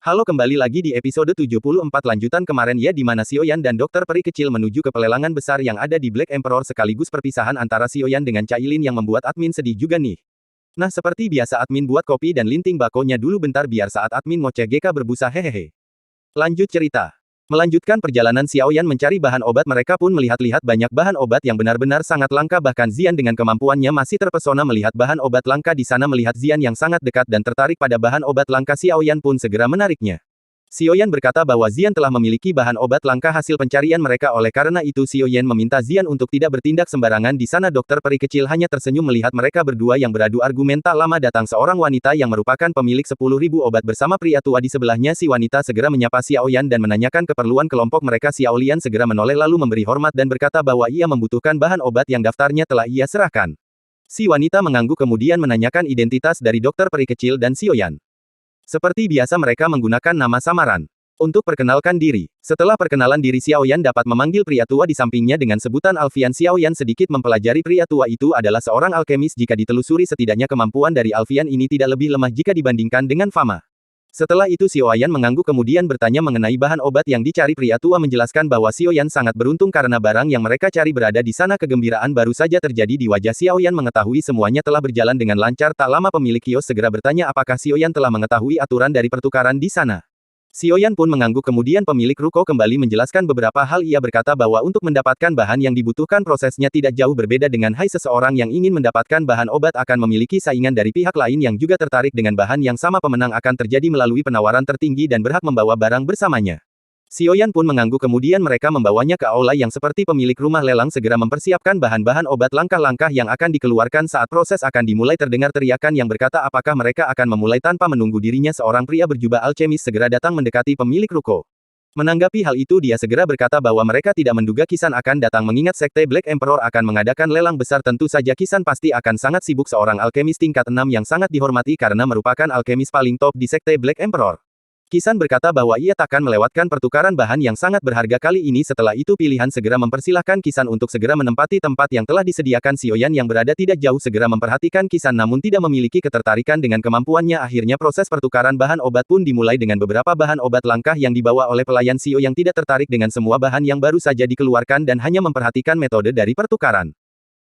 Halo, kembali lagi di episode 74 lanjutan kemarin ya, di mana Xiaoyan dan Dokter Peri Kecil menuju ke pelelangan besar yang ada di Black Emperor, sekaligus perpisahan antara Xiaoyan dengan Cailin yang membuat admin sedih juga nih. Nah, seperti biasa admin buat kopi dan linting bakonya dulu bentar biar saat admin ngoceh GK berbusa hehehe. Lanjut cerita. Melanjutkan perjalanan Xiaoyan mencari bahan obat, mereka pun melihat-lihat banyak bahan obat yang benar-benar sangat langka, bahkan Zian dengan kemampuannya masih terpesona melihat bahan obat langka di sana. Melihat Zian yang sangat dekat dan tertarik pada bahan obat langka, Xiaoyan pun segera menariknya. Xiaoyan berkata bahwa Zian telah memiliki bahan obat langka hasil pencarian mereka, oleh karena itu Xiaoyan meminta Zian untuk tidak bertindak sembarangan di sana. Dokter Peri Kecil hanya tersenyum melihat mereka berdua yang beradu argumen. Tak lama datang seorang wanita yang merupakan pemilik 10.000 obat bersama pria tua di sebelahnya. Si wanita segera menyapa Xiaoyan dan menanyakan keperluan kelompok mereka. Xiaoyan segera menoleh lalu memberi hormat dan berkata bahwa ia membutuhkan bahan obat yang daftarnya telah ia serahkan. Si wanita mengangguk kemudian menanyakan identitas dari Dokter Peri Kecil dan Xiaoyan. Seperti biasa mereka menggunakan nama samaran. Untuk perkenalkan diri. Setelah perkenalan diri, Xiaoyan dapat memanggil pria tua di sampingnya dengan sebutan Alfian. Xiaoyan sedikit mempelajari pria tua itu adalah seorang alkemis. Jika ditelusuri, setidaknya kemampuan dari Alfian ini tidak lebih lemah jika dibandingkan dengan Fama. Setelah itu Xiaoyan mengangguk kemudian bertanya mengenai bahan obat yang dicari. Pria tua menjelaskan bahwa Xiaoyan sangat beruntung karena barang yang mereka cari berada di sana. Kegembiraan baru saja terjadi di wajah Xiaoyan mengetahui semuanya telah berjalan dengan lancar. Tak lama pemilik kios segera bertanya apakah Xiaoyan telah mengetahui aturan dari pertukaran di sana. Xiaoyan pun mengangguk kemudian pemilik ruko kembali menjelaskan beberapa hal. Ia berkata bahwa untuk mendapatkan bahan yang dibutuhkan prosesnya tidak jauh berbeda dengan seseorang yang ingin mendapatkan bahan obat akan memiliki saingan dari pihak lain yang juga tertarik dengan bahan yang sama. Pemenang akan terjadi melalui penawaran tertinggi dan berhak membawa barang bersamanya. Xiaoyan pun mengangguk kemudian mereka membawanya ke aula yang seperti pemilik rumah lelang segera mempersiapkan bahan-bahan obat. Langkah-langkah yang akan dikeluarkan saat proses akan dimulai. Terdengar teriakan yang berkata apakah mereka akan memulai. Tanpa menunggu dirinya seorang pria berjubah alkemis segera datang mendekati pemilik ruko. Menanggapi hal itu dia segera berkata bahwa mereka tidak menduga Kisan akan datang mengingat Sekte Black Emperor akan mengadakan lelang besar. Tentu saja Kisan pasti akan sangat sibuk. Seorang alkemis tingkat 6 yang sangat dihormati karena merupakan alkemis paling top di Sekte Black Emperor. Kisan berkata bahwa ia takkan melewatkan pertukaran bahan yang sangat berharga kali ini. Setelah itu pilihan segera mempersilahkan Kisan untuk segera menempati tempat yang telah disediakan. Xiaoyan yang berada tidak jauh segera memperhatikan Kisan namun tidak memiliki ketertarikan dengan kemampuannya. Akhirnya proses pertukaran bahan obat pun dimulai dengan beberapa bahan obat langka yang dibawa oleh pelayan. Xiaoyan tidak tertarik dengan semua bahan yang baru saja dikeluarkan dan hanya memperhatikan metode dari pertukaran.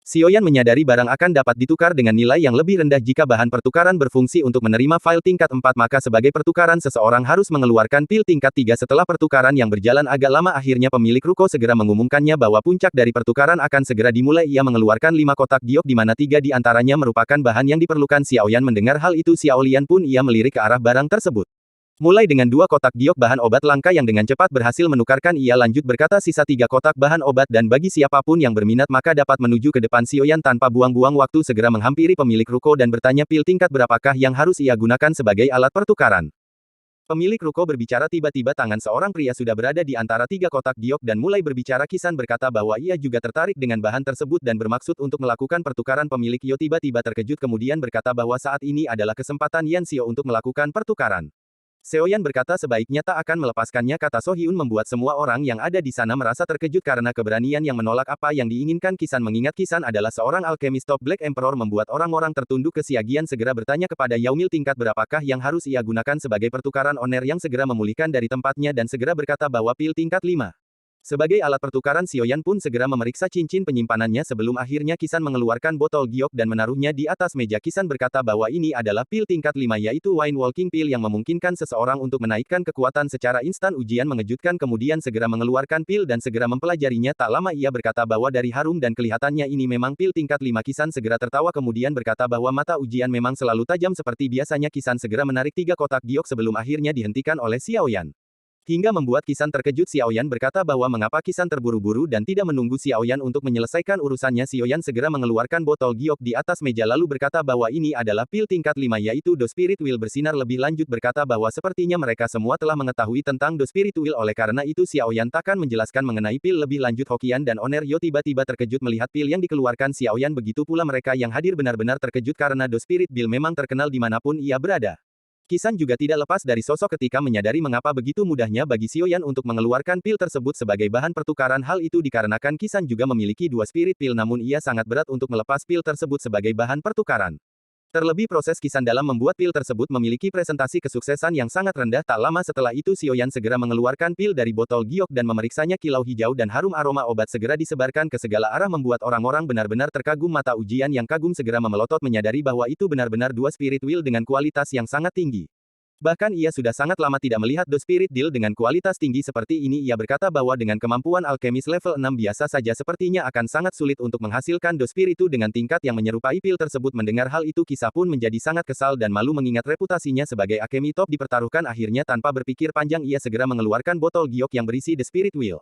Xiaoyan menyadari barang akan dapat ditukar dengan nilai yang lebih rendah jika bahan pertukaran berfungsi untuk menerima file tingkat 4, maka sebagai pertukaran seseorang harus mengeluarkan pil tingkat 3. Setelah pertukaran yang berjalan agak lama akhirnya pemilik ruko segera mengumumkannya bahwa puncak dari pertukaran akan segera dimulai. Ia mengeluarkan 5 kotak giok di mana 3 di antaranya merupakan bahan yang diperlukan. Xiaoyan mendengar hal itu Xiaolian pun ia melirik ke arah barang tersebut. Mulai dengan 2 kotak giok bahan obat langka yang dengan cepat berhasil menukarkan, ia lanjut berkata sisa 3 kotak bahan obat dan bagi siapapun yang berminat maka dapat menuju ke depan. Xiaoyan tanpa buang-buang waktu segera menghampiri pemilik ruko dan bertanya pil tingkat berapakah yang harus ia gunakan sebagai alat pertukaran. Pemilik ruko berbicara tiba-tiba tangan seorang pria sudah berada di antara 3 kotak giok dan mulai berbicara. Kisan berkata bahwa ia juga tertarik dengan bahan tersebut dan bermaksud untuk melakukan pertukaran. Pemilik Yo tiba-tiba terkejut kemudian berkata bahwa saat ini adalah kesempatan Yan Xiao untuk melakukan pertukaran. Xiaoyan berkata sebaiknya tak akan melepaskannya. Kata Sohyun membuat semua orang yang ada di sana merasa terkejut karena keberanian yang menolak apa yang diinginkan Kisan. Mengingat Kisan adalah seorang alkemis top Black Emperor membuat orang-orang tertunduk. Kesiagian segera bertanya kepada Yaomil tingkat berapakah yang harus ia gunakan sebagai pertukaran. Oner yang segera memulihkan dari tempatnya dan segera berkata bahwa pil tingkat 5. Sebagai alat pertukaran Xiaoyan pun segera memeriksa cincin penyimpanannya sebelum akhirnya Kisan mengeluarkan botol giok dan menaruhnya di atas meja. Kisan berkata bahwa ini adalah pil tingkat 5 yaitu Wine Walking Pill yang memungkinkan seseorang untuk menaikkan kekuatan secara instan. Ujian mengejutkan kemudian segera mengeluarkan pil dan segera mempelajarinya. Tak lama ia berkata bahwa dari harum dan kelihatannya ini memang pil tingkat 5. Kisan segera tertawa kemudian berkata bahwa mata ujian memang selalu tajam seperti biasanya. Kisan segera menarik 3 kotak giok sebelum akhirnya dihentikan oleh Xiaoyan. Hingga membuat Kisan terkejut. Xiaoyan berkata bahwa mengapa Kisan terburu-buru dan tidak menunggu Xiaoyan untuk menyelesaikan urusannya. Xiaoyan segera mengeluarkan botol giok di atas meja lalu berkata bahwa ini adalah pil tingkat 5 yaitu Do Spirit Will. Bersinar lebih lanjut berkata bahwa sepertinya mereka semua telah mengetahui tentang Do Spirit Will, oleh karena itu Xiaoyan takkan menjelaskan mengenai pil lebih lanjut. Hokian dan Oner Yo tiba-tiba terkejut melihat pil yang dikeluarkan Xiaoyan. Begitu pula mereka yang hadir benar-benar terkejut karena Do Spirit Will memang terkenal dimanapun ia berada. Kisan juga tidak lepas dari sosok ketika menyadari mengapa begitu mudahnya bagi Xiaoyan untuk mengeluarkan pil tersebut sebagai bahan pertukaran. Hal itu dikarenakan Kisan juga memiliki 2 spirit pil namun ia sangat berat untuk melepas pil tersebut sebagai bahan pertukaran. Terlebih proses Kisan dalam membuat pil tersebut memiliki presentasi kesuksesan yang sangat rendah. Tak lama setelah itu Xiaoyan segera mengeluarkan pil dari botol giok dan memeriksanya. Kilau hijau dan harum aroma obat segera disebarkan ke segala arah membuat orang-orang benar-benar terkagum. Mata ujian yang kagum segera memelotot menyadari bahwa itu benar-benar dua spirit wheel dengan kualitas yang sangat tinggi. Bahkan ia sudah sangat lama tidak melihat dua spirit deal dengan kualitas tinggi seperti ini. Ia berkata bahwa dengan kemampuan alkemis level 6 biasa saja sepertinya akan sangat sulit untuk menghasilkan dua spirit itu dengan tingkat yang menyerupai pil tersebut. Mendengar hal itu Kisah pun menjadi sangat kesal dan malu mengingat reputasinya sebagai alkemi top dipertaruhkan. Akhirnya tanpa berpikir panjang ia segera mengeluarkan botol giok yang berisi the spirit wheel.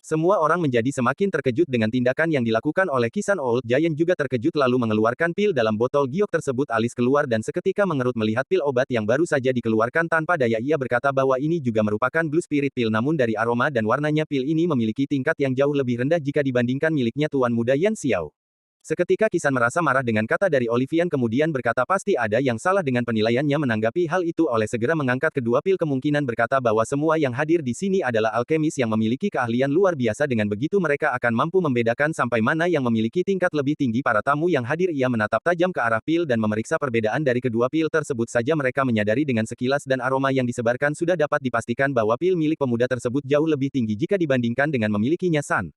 Semua orang menjadi semakin terkejut dengan tindakan yang dilakukan oleh Kisan. Old Giant juga terkejut lalu mengeluarkan pil dalam botol giok tersebut. Alis keluar dan seketika mengerut melihat pil obat yang baru saja dikeluarkan tanpa daya. Ia berkata bahwa ini juga merupakan blue spirit pill, namun dari aroma dan warnanya pil ini memiliki tingkat yang jauh lebih rendah jika dibandingkan miliknya Tuan Muda Yan Xiao. Seketika Kisan merasa marah dengan kata dari Olivian kemudian berkata pasti ada yang salah dengan penilaiannya. Menanggapi hal itu oleh segera mengangkat kedua pil kemungkinan berkata bahwa semua yang hadir di sini adalah alkemis yang memiliki keahlian luar biasa. Dengan begitu mereka akan mampu membedakan sampai mana yang memiliki tingkat lebih tinggi. Para tamu yang hadir ia menatap tajam ke arah pil dan memeriksa perbedaan dari kedua pil tersebut saja mereka menyadari dengan sekilas dan aroma yang disebarkan sudah dapat dipastikan bahwa pil milik pemuda tersebut jauh lebih tinggi jika dibandingkan dengan memilikinya San.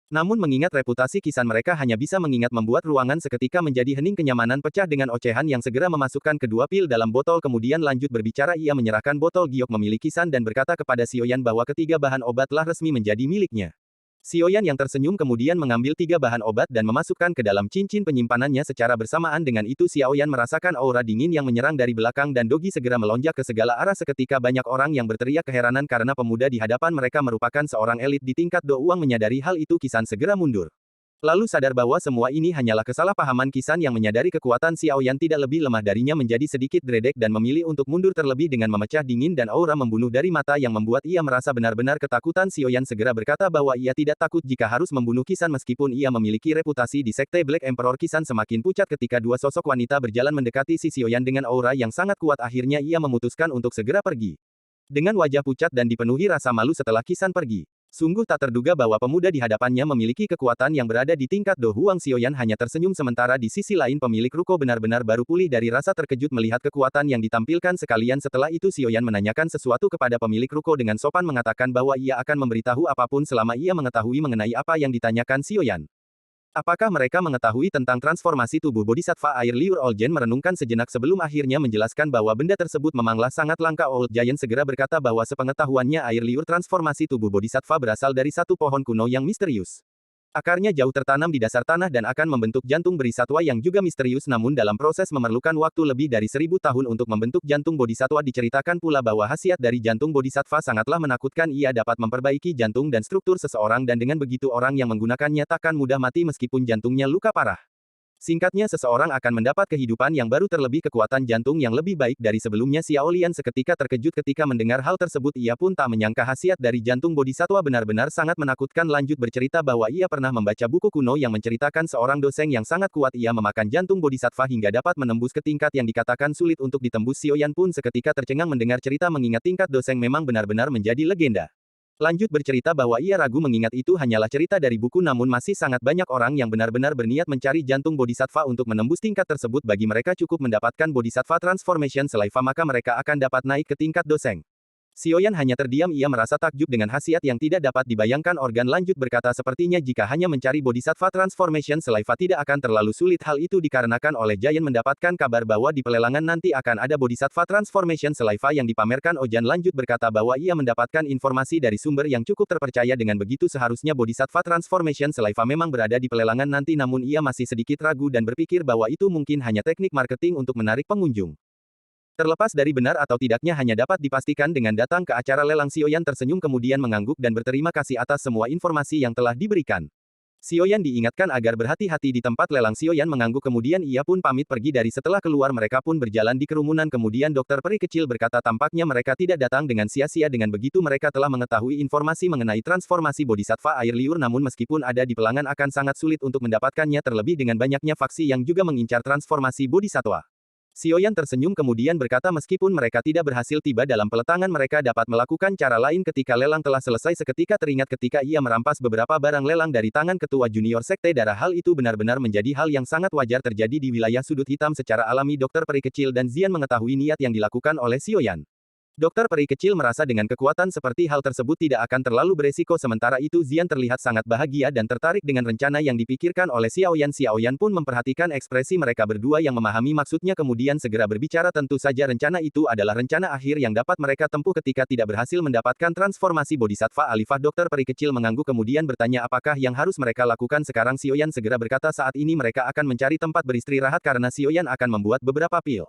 Namun mengingat reputasi Kisan mereka hanya bisa mengingat membuat ruangan seketika menjadi hening. Kenyamanan pecah dengan ocehan yang segera memasukkan kedua pil dalam botol kemudian lanjut berbicara. Ia menyerahkan botol giok memiliki San dan berkata kepada Xiaoyan bahwa ketiga bahan obat telah resmi menjadi miliknya. Xiaoyan yang tersenyum kemudian mengambil tiga bahan obat dan memasukkan ke dalam cincin penyimpanannya. Secara bersamaan dengan itu Xiaoyan merasakan aura dingin yang menyerang dari belakang dan Dogi segera melonjak ke segala arah. Seketika banyak orang yang berteriak keheranan karena pemuda di hadapan mereka merupakan seorang elit di tingkat Do Uang. Menyadari hal itu Kisan segera mundur. Lalu sadar bahwa semua ini hanyalah kesalahpahaman. Kisan yang menyadari kekuatan Xiaoyan tidak lebih lemah darinya menjadi sedikit dredeg dan memilih untuk mundur terlebih dengan memecah dingin dan aura membunuh dari mata yang membuat ia merasa benar-benar ketakutan. Xiaoyan segera berkata bahwa ia tidak takut jika harus membunuh Kisan meskipun ia memiliki reputasi di sekte Black Emperor. Kisan semakin pucat ketika dua sosok wanita berjalan mendekati si Xiaoyan dengan aura yang sangat kuat. Akhirnya ia memutuskan untuk segera pergi. Dengan wajah pucat dan dipenuhi rasa malu setelah Kisan pergi. Sungguh tak terduga bahwa pemuda di hadapannya memiliki kekuatan yang berada di tingkat Do Huang. Xiaoyan hanya tersenyum sementara di sisi lain pemilik ruko benar-benar baru pulih dari rasa terkejut melihat kekuatan yang ditampilkan. Sekalian setelah itu Xiaoyan menanyakan sesuatu kepada pemilik ruko dengan sopan mengatakan bahwa ia akan memberitahu apapun selama ia mengetahui mengenai apa yang ditanyakan Xiaoyan. Apakah mereka mengetahui tentang transformasi tubuh Bodhisattva air liur? Old Giant merenungkan sejenak sebelum akhirnya menjelaskan bahwa benda tersebut memanglah sangat langka. Old Giant segera berkata bahwa sepengetahuannya air liur transformasi tubuh Bodhisattva berasal dari satu pohon kuno yang misterius. Akarnya jauh tertanam di dasar tanah dan akan membentuk jantung berisatwa yang juga misterius, namun dalam proses memerlukan waktu lebih dari 1000 tahun untuk membentuk jantung bodhisatwa. Diceritakan pula bahwa khasiat dari jantung bodhisattva sangatlah menakutkan. Ia dapat memperbaiki jantung dan struktur seseorang dan dengan begitu orang yang menggunakannya takkan mudah mati meskipun jantungnya luka parah. Singkatnya seseorang akan mendapat kehidupan yang baru terlebih kekuatan jantung yang lebih baik dari sebelumnya. Xiao Lian seketika terkejut ketika mendengar hal tersebut. Ia pun tak menyangka khasiat dari jantung bodhisatwa benar-benar sangat menakutkan. Lanjut bercerita bahwa ia pernah membaca buku kuno yang menceritakan seorang doseng yang sangat kuat. Ia memakan jantung bodhisatwa hingga dapat menembus ke tingkat yang dikatakan sulit untuk ditembus. Xiaoyan pun seketika tercengang mendengar cerita mengingat tingkat doseng memang benar-benar menjadi legenda. Lanjut bercerita bahwa ia ragu mengingat itu hanyalah cerita dari buku, namun masih sangat banyak orang yang benar-benar berniat mencari jantung bodhisattva untuk menembus tingkat tersebut. Bagi mereka cukup mendapatkan bodhisattva transformation Selaiva maka mereka akan dapat naik ke tingkat doseng. Xiaoyan hanya terdiam. Ia merasa takjub dengan khasiat yang tidak dapat dibayangkan. Organ lanjut berkata sepertinya jika hanya mencari bodhisattva transformation Selaiva tidak akan terlalu sulit. Hal itu dikarenakan oleh Giant mendapatkan kabar bahwa di pelelangan nanti akan ada bodhisattva transformation Selaiva yang dipamerkan. Ojan lanjut berkata bahwa ia mendapatkan informasi dari sumber yang cukup terpercaya. Dengan begitu seharusnya bodhisattva transformation Selaiva memang berada di pelelangan nanti, namun ia masih sedikit ragu dan berpikir bahwa itu mungkin hanya teknik marketing untuk menarik pengunjung. Terlepas dari benar atau tidaknya hanya dapat dipastikan dengan datang ke acara lelang. Xiaoyan tersenyum kemudian mengangguk dan berterima kasih atas semua informasi yang telah diberikan. Xiaoyan diingatkan agar berhati-hati di tempat lelang. Xiaoyan mengangguk kemudian ia pun pamit pergi. Dari setelah keluar mereka pun berjalan di kerumunan. Kemudian dokter peri kecil berkata tampaknya mereka tidak datang dengan sia-sia. Dengan begitu mereka telah mengetahui informasi mengenai transformasi bodhisattva air liur, namun meskipun ada di pelangan akan sangat sulit untuk mendapatkannya terlebih dengan banyaknya faksi yang juga mengincar transformasi bodhisattva. Xiaoyan tersenyum kemudian berkata meskipun mereka tidak berhasil tiba dalam peletangan mereka dapat melakukan cara lain ketika lelang telah selesai seketika teringat ketika ia merampas beberapa barang lelang dari tangan ketua junior sekte darah hal itu benar-benar menjadi hal yang sangat wajar terjadi di wilayah sudut hitam secara alami dokter peri kecil dan Zian mengetahui niat yang dilakukan oleh Xiaoyan. Dokter peri kecil merasa dengan kekuatan seperti hal tersebut tidak akan terlalu beresiko sementara itu Zian terlihat sangat bahagia dan tertarik dengan rencana yang dipikirkan oleh Xiaoyan. Xiaoyan pun memperhatikan ekspresi mereka berdua yang memahami maksudnya kemudian segera berbicara tentu saja rencana itu adalah rencana akhir yang dapat mereka tempuh ketika tidak berhasil mendapatkan transformasi bodhisattva alifah. Dokter peri kecil mengangguk kemudian bertanya apakah yang harus mereka lakukan sekarang. Xiaoyan segera berkata saat ini mereka akan mencari tempat beristirahat karena Xiaoyan akan membuat beberapa pil.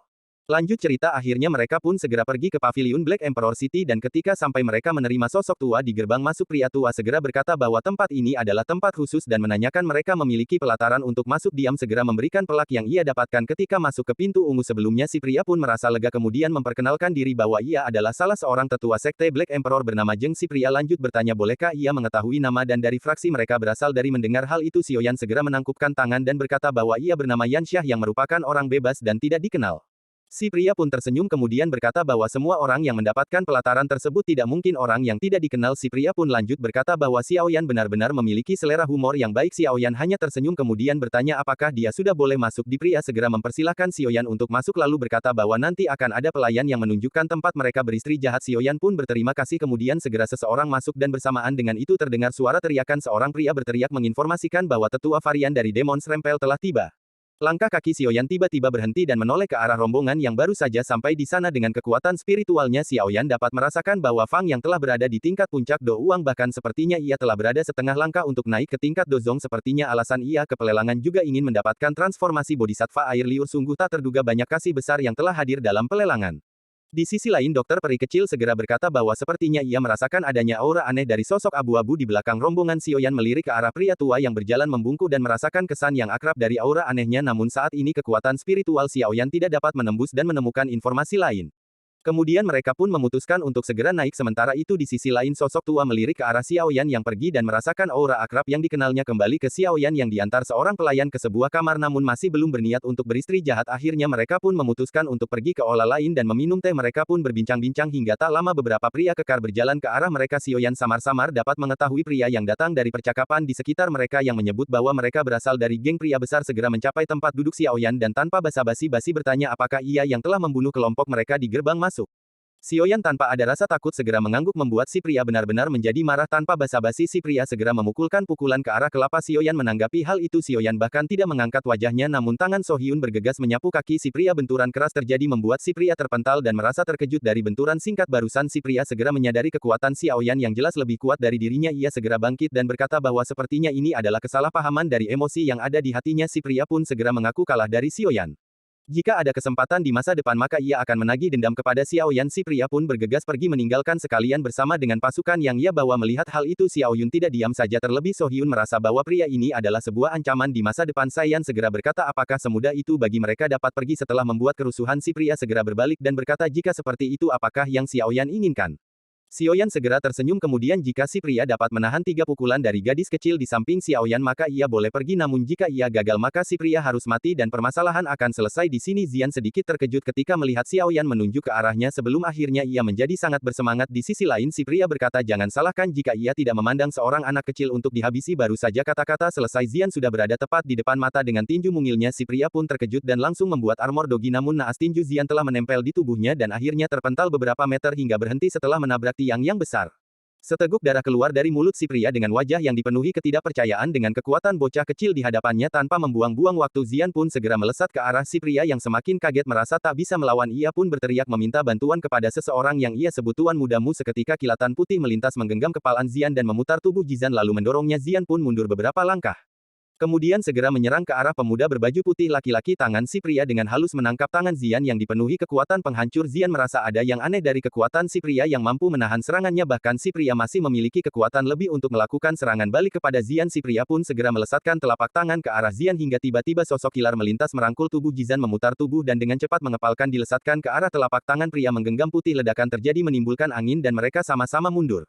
Lanjut cerita akhirnya mereka pun segera pergi ke paviliun Black Emperor City dan ketika sampai mereka menerima sosok tua di gerbang masuk pria tua segera berkata bahwa tempat ini adalah tempat khusus dan menanyakan mereka memiliki pelataran untuk masuk diam segera memberikan pelak yang ia dapatkan ketika masuk ke pintu ungu sebelumnya si pria pun merasa lega kemudian memperkenalkan diri bahwa ia adalah salah seorang tetua sekte Black Emperor bernama Zheng. Si pria lanjut bertanya bolehkah ia mengetahui nama dan dari fraksi mereka berasal. Dari mendengar hal itu Xiaoyan segera menangkupkan tangan dan berkata bahwa ia bernama Yanxia yang merupakan orang bebas dan tidak dikenal. Si pria pun tersenyum kemudian berkata bahwa semua orang yang mendapatkan pelataran tersebut tidak mungkin orang yang tidak dikenal. Si pria pun lanjut berkata bahwa Xiaoyan benar-benar memiliki selera humor yang baik. Xiaoyan hanya tersenyum kemudian bertanya apakah dia sudah boleh masuk. Di pria segera mempersilahkan Xiaoyan untuk masuk lalu berkata bahwa nanti akan ada pelayan yang menunjukkan tempat mereka beristri jahat. Xiaoyan pun berterima kasih kemudian segera seseorang masuk dan bersamaan dengan itu terdengar suara teriakan seorang pria berteriak menginformasikan bahwa tetua varian dari Demon Rempel telah tiba. Langkah kaki Xiaoyan tiba-tiba berhenti dan menoleh ke arah rombongan yang baru saja sampai di sana dengan kekuatan spiritualnya Xiaoyan dapat merasakan bahwa Fang yang telah berada di tingkat puncak Do Uang bahkan sepertinya ia telah berada setengah langkah untuk naik ke tingkat Dozong sepertinya alasan ia ke pelelangan juga ingin mendapatkan transformasi bodhisattva air liur sungguh tak terduga banyak kasih besar yang telah hadir dalam pelelangan. Di sisi lain dokter peri kecil segera berkata bahwa sepertinya ia merasakan adanya aura aneh dari sosok abu-abu di belakang rombongan. Xiaoyan melirik ke arah pria tua yang berjalan membungkuk dan merasakan kesan yang akrab dari aura anehnya namun saat ini kekuatan spiritual Xiaoyan tidak dapat menembus dan menemukan informasi lain. Kemudian mereka pun memutuskan untuk segera naik sementara itu di sisi lain sosok tua melirik ke arah Xiaoyan yang pergi dan merasakan aura akrab yang dikenalnya kembali ke Xiaoyan yang diantar seorang pelayan ke sebuah kamar namun masih belum berniat untuk beristri jahat akhirnya mereka pun memutuskan untuk pergi ke aula lain dan meminum teh mereka pun berbincang-bincang hingga tak lama beberapa pria kekar berjalan ke arah mereka Xiaoyan samar-samar dapat mengetahui pria yang datang dari percakapan di sekitar mereka yang menyebut bahwa mereka berasal dari geng pria besar segera mencapai tempat duduk Xiaoyan dan tanpa basa-basi bertanya apakah ia yang telah membunuh kelompok mereka di gerbang masuk. Xiaoyan tanpa ada rasa takut segera mengangguk membuat si pria benar-benar menjadi marah tanpa basa-basi si pria segera memukulkan pukulan ke arah kelapa Xiaoyan menanggapi hal itu Xiaoyan bahkan tidak mengangkat wajahnya namun tangan So Hyun bergegas menyapu kaki si pria benturan keras terjadi membuat si pria terpental dan merasa terkejut dari benturan singkat barusan si pria segera menyadari kekuatan Xiaoyan yang jelas lebih kuat dari dirinya ia segera bangkit dan berkata bahwa sepertinya ini adalah kesalahpahaman dari emosi yang ada di hatinya si pria pun segera mengaku kalah dari Xiaoyan. Jika ada kesempatan di masa depan maka ia akan menagih dendam kepada Xiaoyan. Si pria pun bergegas pergi meninggalkan sekalian bersama dengan pasukan yang ia bawa melihat hal itu Xiaoyun tidak diam saja terlebih So Hyun merasa bahwa pria ini adalah sebuah ancaman di masa depan. Saiyan segera berkata apakah semudah itu bagi mereka dapat pergi setelah membuat kerusuhan. Si pria segera berbalik dan berkata jika seperti itu apakah yang Xiaoyan inginkan. Xiaoyan segera tersenyum kemudian jika si pria dapat menahan 3 pukulan dari gadis kecil di samping Xiaoyan maka ia boleh pergi namun jika ia gagal maka si pria harus mati dan permasalahan akan selesai di sini. Zian sedikit terkejut ketika melihat Xiaoyan menunjuk ke arahnya sebelum akhirnya ia menjadi sangat bersemangat. Di sisi lain si pria berkata jangan salahkan jika ia tidak memandang seorang anak kecil untuk dihabisi. Baru saja kata-kata selesai Zian sudah berada tepat di depan mata dengan tinju mungilnya. Si pria pun terkejut dan langsung membuat armor dogi namun naas tinju Zian telah menempel di tubuhnya dan akhirnya terpental beberapa meter hingga berhenti setelah menabrak tiang yang besar. Seteguk darah keluar dari mulut si pria dengan wajah yang dipenuhi ketidakpercayaan dengan kekuatan bocah kecil di hadapannya tanpa membuang-buang waktu Zian pun segera melesat ke arah si pria yang semakin kaget merasa tak bisa melawan ia pun berteriak meminta bantuan kepada seseorang yang ia sebut tuan mudamu seketika kilatan putih melintas menggenggam kepalan Zian dan memutar tubuh Jizan lalu mendorongnya Zian pun mundur beberapa langkah. Kemudian segera menyerang ke arah pemuda berbaju putih laki-laki tangan si pria dengan halus menangkap tangan Zian yang dipenuhi kekuatan penghancur. Zian merasa ada yang aneh dari kekuatan si pria yang mampu menahan serangannya bahkan si pria masih memiliki kekuatan lebih untuk melakukan serangan balik kepada Zian. Si pria pun segera melesatkan telapak tangan ke arah Zian hingga tiba-tiba sosok kilar melintas merangkul tubuh Jizan memutar tubuh dan dengan cepat mengepalkan dilesatkan ke arah telapak tangan pria menggenggam putih ledakan terjadi menimbulkan angin dan mereka sama-sama mundur.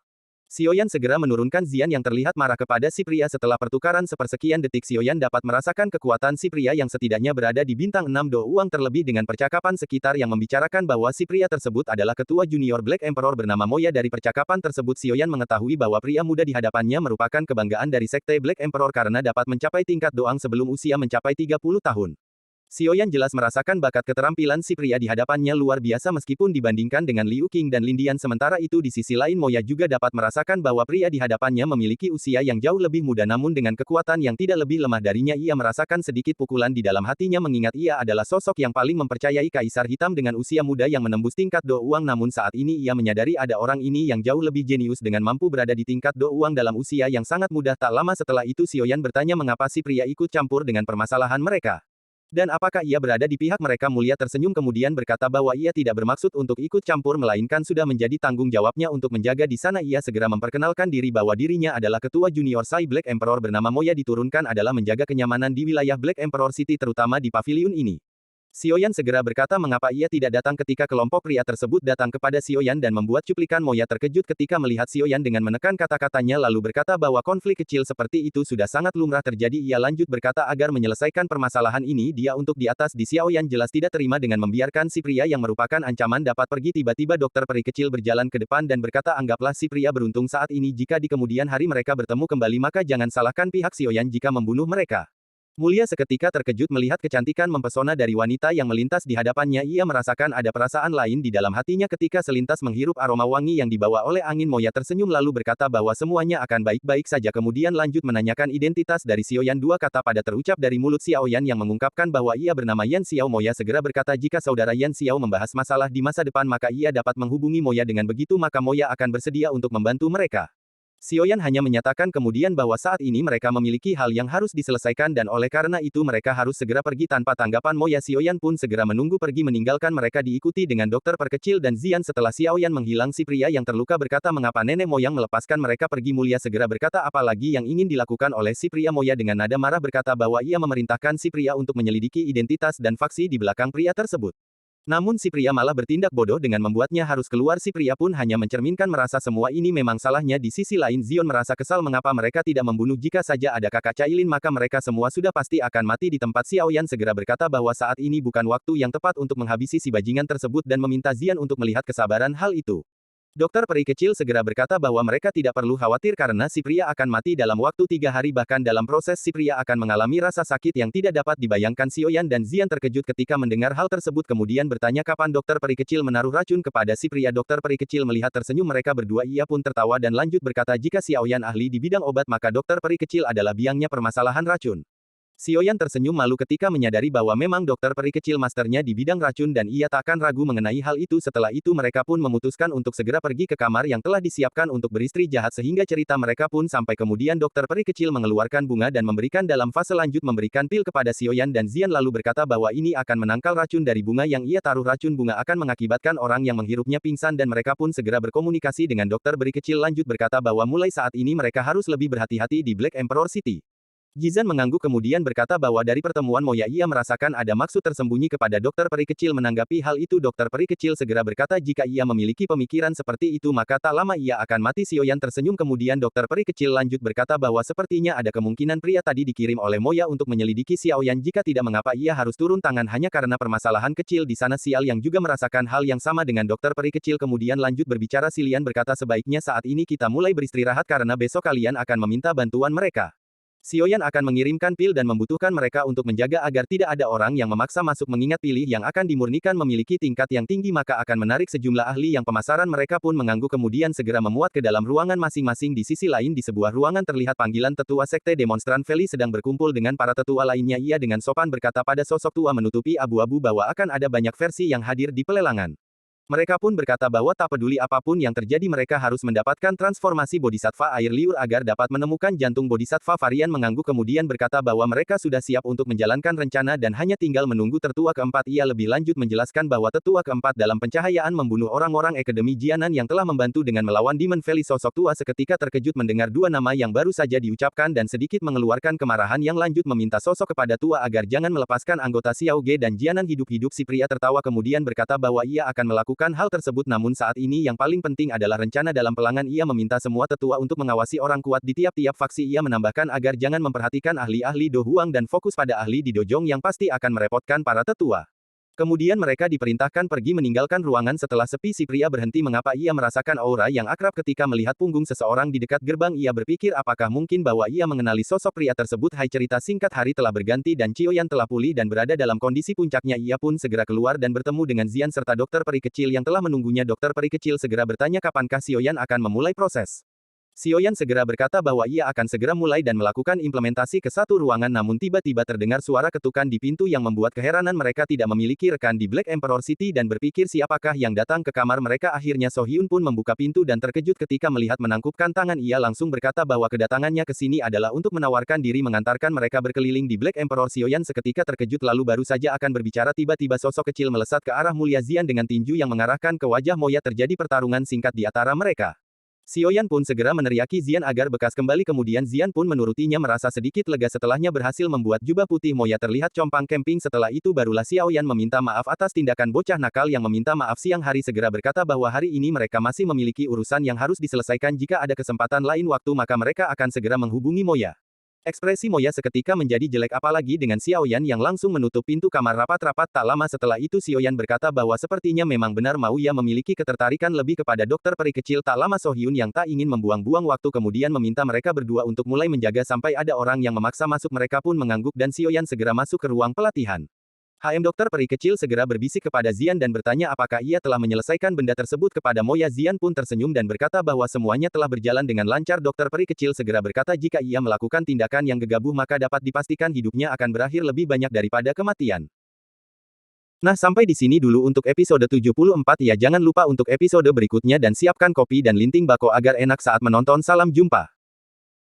Xiaoyan segera menurunkan Zian yang terlihat marah kepada si pria setelah pertukaran sepersekian detik. Xiaoyan dapat merasakan kekuatan si pria yang setidaknya berada di bintang 6 Do Uang terlebih dengan percakapan sekitar yang membicarakan bahwa si pria tersebut adalah ketua junior Black Emperor bernama Moya. Dari percakapan tersebut Xiaoyan mengetahui bahwa pria muda di hadapannya merupakan kebanggaan dari sekte Black Emperor karena dapat mencapai tingkat doang sebelum usia mencapai 30 tahun. Xiaoyan jelas merasakan bakat keterampilan si pria di hadapannya luar biasa meskipun dibandingkan dengan Liu Qing dan Lin Dian. Sementara itu di sisi lain Moya juga dapat merasakan bahwa pria di hadapannya memiliki usia yang jauh lebih muda namun dengan kekuatan yang tidak lebih lemah darinya. Ia merasakan sedikit pukulan di dalam hatinya mengingat ia adalah sosok yang paling mempercayai Kaisar Hitam dengan usia muda yang menembus tingkat Do Uang. Namun saat ini ia menyadari ada orang ini yang jauh lebih jenius dengan mampu berada di tingkat Do Uang dalam usia yang sangat muda. Tak lama setelah itu Xiaoyan bertanya mengapa si pria ikut campur dengan permasalahan mereka. Dan apakah ia berada di pihak mereka? Mulia tersenyum kemudian berkata bahwa ia tidak bermaksud untuk ikut campur melainkan sudah menjadi tanggung jawabnya untuk menjaga di sana. Ia segera memperkenalkan diri bahwa dirinya adalah ketua junior Sai Black Emperor bernama Moya. Diturunkan adalah menjaga kenyamanan di wilayah Black Emperor City terutama di pavilion ini. Xiaoyan segera berkata mengapa ia tidak datang ketika kelompok pria tersebut datang kepada Xiaoyan dan membuat cuplikan. Moya terkejut ketika melihat Xiaoyan dengan menekan kata-katanya lalu berkata bahwa konflik kecil seperti itu sudah sangat lumrah terjadi. Ia lanjut berkata agar menyelesaikan permasalahan ini dia untuk di atas di Xiaoyan jelas tidak terima dengan membiarkan si pria yang merupakan ancaman dapat pergi. Tiba-tiba dokter peri kecil berjalan ke depan dan berkata anggaplah si pria beruntung saat ini jika di kemudian hari mereka bertemu kembali maka jangan salahkan pihak Xiaoyan jika membunuh mereka. Mulia seketika terkejut melihat kecantikan mempesona dari wanita yang melintas di hadapannya. Ia merasakan ada perasaan lain di dalam hatinya ketika selintas menghirup aroma wangi yang dibawa oleh angin. Moya tersenyum lalu berkata bahwa semuanya akan baik-baik saja kemudian lanjut menanyakan identitas dari Xiaoyan. Dua kata pada terucap dari mulut Xiaoyan yang mengungkapkan bahwa ia bernama Yan Xiao. Moya segera berkata jika saudara Yan Xiao membahas masalah di masa depan maka ia dapat menghubungi Moya dengan begitu maka Moya akan bersedia untuk membantu mereka. Xiaoyan hanya menyatakan kemudian bahwa saat ini mereka memiliki hal yang harus diselesaikan dan oleh karena itu mereka harus segera pergi. Tanpa tanggapan Moya Xiaoyan pun segera menunggu pergi meninggalkan mereka diikuti dengan dokter perkecil dan Zian. Setelah Xiaoyan menghilang si pria yang terluka berkata mengapa nenek moyang melepaskan mereka pergi. Mulia segera berkata apa lagi yang ingin dilakukan oleh si pria. Moya dengan nada marah berkata bahwa ia memerintahkan si pria untuk menyelidiki identitas dan faksi di belakang pria tersebut. Namun si pria malah bertindak bodoh dengan membuatnya harus keluar. Si pria pun hanya mencerminkan merasa semua ini memang salahnya. Di sisi lain Zion merasa kesal mengapa mereka tidak membunuh. Jika saja ada kakak Cailin maka mereka semua sudah pasti akan mati di tempat. Xiaoyan segera berkata bahwa saat ini bukan waktu yang tepat untuk menghabisi si bajingan tersebut dan meminta Zian untuk melihat kesabaran hal itu. Dokter peri kecil segera berkata bahwa mereka tidak perlu khawatir karena si pria akan mati dalam waktu 3 hari bahkan dalam proses si pria akan mengalami rasa sakit yang tidak dapat dibayangkan. Xiaoyan dan Zian terkejut ketika mendengar hal tersebut kemudian bertanya kapan dokter peri kecil menaruh racun kepada si pria. Dokter peri kecil melihat tersenyum mereka berdua ia pun tertawa dan lanjut berkata jika Xiaoyan ahli di bidang obat maka dokter peri kecil adalah biangnya permasalahan racun. Xiaoyan tersenyum malu ketika menyadari bahwa memang dokter peri kecil masternya di bidang racun dan ia takkan ragu mengenai hal itu. Setelah itu mereka pun memutuskan untuk segera pergi ke kamar yang telah disiapkan untuk beristri jahat sehingga cerita mereka pun sampai kemudian dokter peri kecil mengeluarkan bunga dan memberikan dalam fase lanjut memberikan pil kepada Xiaoyan dan Zian lalu berkata bahwa ini akan menangkal racun dari bunga yang ia taruh. Racun bunga akan mengakibatkan orang yang menghirupnya pingsan dan mereka pun segera berkomunikasi dengan dokter peri kecil lanjut berkata bahwa mulai saat ini mereka harus lebih berhati-hati di Black Emperor City. Jizan mengangguk kemudian berkata bahwa dari pertemuan Moya ia merasakan ada maksud tersembunyi kepada dokter peri kecil. Menanggapi hal itu dokter peri kecil segera berkata jika ia memiliki pemikiran seperti itu maka tak lama ia akan mati. Xiaoyan tersenyum kemudian dokter peri kecil lanjut berkata bahwa sepertinya ada kemungkinan pria tadi dikirim oleh Moya untuk menyelidiki Xiaoyan. Jika tidak mengapa ia harus turun tangan hanya karena permasalahan kecil di sana. Sial yang juga merasakan hal yang sama dengan dokter peri kecil kemudian lanjut berbicara. Silian berkata sebaiknya saat ini kita mulai beristirahat karena besok kalian akan meminta bantuan mereka. Xiaoyan akan mengirimkan pil dan membutuhkan mereka untuk menjaga agar tidak ada orang yang memaksa masuk mengingat pilih yang akan dimurnikan memiliki tingkat yang tinggi maka akan menarik sejumlah ahli yang pemasaran. Mereka pun mengangguk kemudian segera memuat ke dalam ruangan masing-masing. Di sisi lain di sebuah ruangan terlihat panggilan tetua sekte demonstran Feli sedang berkumpul dengan para tetua lainnya. Ia dengan sopan berkata pada sosok tua menutupi abu-abu bahwa akan ada banyak versi yang hadir di pelelangan. Mereka pun berkata bahwa tak peduli apapun yang terjadi mereka harus mendapatkan transformasi bodhisattva air liur agar dapat menemukan jantung bodhisattva. Varian mengangguk kemudian berkata bahwa mereka sudah siap untuk menjalankan rencana dan hanya tinggal menunggu tetua keempat. Ia lebih lanjut menjelaskan bahwa tetua keempat dalam pencahayaan membunuh orang-orang Akademi Jianan yang telah membantu dengan melawan Demon Valley. Sosok tua seketika terkejut mendengar dua nama yang baru saja diucapkan dan sedikit mengeluarkan kemarahan yang lanjut meminta sosok kepada tua agar jangan melepaskan anggota Xiao Ge dan Jianan hidup-hidup. Si pria tertawa kemudian berkata bahwa ia akan melakukan melakukan hal tersebut namun saat ini yang paling penting adalah rencana dalam pelangan ia meminta semua tetua untuk mengawasi orang kuat di tiap-tiap faksi ia menambahkan agar jangan memperhatikan ahli-ahli Do Huang dan fokus pada ahli di dojong yang pasti akan merepotkan para tetua. Kemudian mereka diperintahkan pergi meninggalkan ruangan setelah sepi si pria berhenti mengapa ia merasakan aura yang akrab ketika melihat punggung seseorang di dekat gerbang ia berpikir apakah mungkin bahwa ia mengenali sosok pria tersebut hai cerita singkat hari telah berganti dan Cio Yan telah pulih dan berada dalam kondisi puncaknya ia pun segera keluar dan bertemu dengan Zian serta dokter peri kecil yang telah menunggunya dokter peri kecil segera bertanya kapankah Cio Yan akan memulai proses. Cio Yan segera berkata bahwa ia akan segera mulai dan melakukan implementasi ke satu ruangan namun tiba-tiba terdengar suara ketukan di pintu yang membuat keheranan mereka tidak memiliki rekan di Black Emperor City dan berpikir siapakah yang datang ke kamar mereka akhirnya So Hyun pun membuka pintu dan terkejut ketika melihat menangkupkan tangan ia langsung berkata bahwa kedatangannya ke sini adalah untuk menawarkan diri mengantarkan mereka berkeliling di Black Emperor Cio Yan seketika terkejut lalu baru saja akan berbicara tiba-tiba sosok kecil melesat ke arah Mulia Zian dengan tinju yang mengarahkan ke wajah Moya terjadi pertarungan singkat di antara mereka. Cio Yan pun segera meneriaki Zian agar bekas kembali kemudian Zian pun menurutinya merasa sedikit lega setelahnya berhasil membuat jubah putih Moya terlihat compang camping setelah itu barulah Xiao Yan meminta maaf atas tindakan bocah nakal yang meminta maaf siang hari segera berkata bahwa hari ini mereka masih memiliki urusan yang harus diselesaikan jika ada kesempatan lain waktu maka mereka akan segera menghubungi Moya. Ekspresi Moya seketika menjadi jelek apalagi dengan Xiao Yan yang langsung menutup pintu kamar rapat-rapat tak lama setelah itu Xiao Yan berkata bahwa sepertinya memang benar mau ia memiliki ketertarikan lebih kepada dokter peri kecil tak lama So Hyun yang tak ingin membuang-buang waktu kemudian meminta mereka berdua untuk mulai menjaga sampai ada orang yang memaksa masuk mereka pun mengangguk dan Xiao Yan segera masuk ke ruang pelatihan. Dokter peri kecil segera berbisik kepada Zian dan bertanya apakah ia telah menyelesaikan benda tersebut kepada Moya Zian pun tersenyum dan berkata bahwa semuanya telah berjalan dengan lancar dokter peri kecil segera berkata jika ia melakukan tindakan yang gegabah maka dapat dipastikan hidupnya akan berakhir lebih banyak daripada kematian. Nah sampai di sini dulu untuk episode 74 ya jangan lupa untuk episode berikutnya dan siapkan kopi dan linting bako agar enak saat menonton salam jumpa.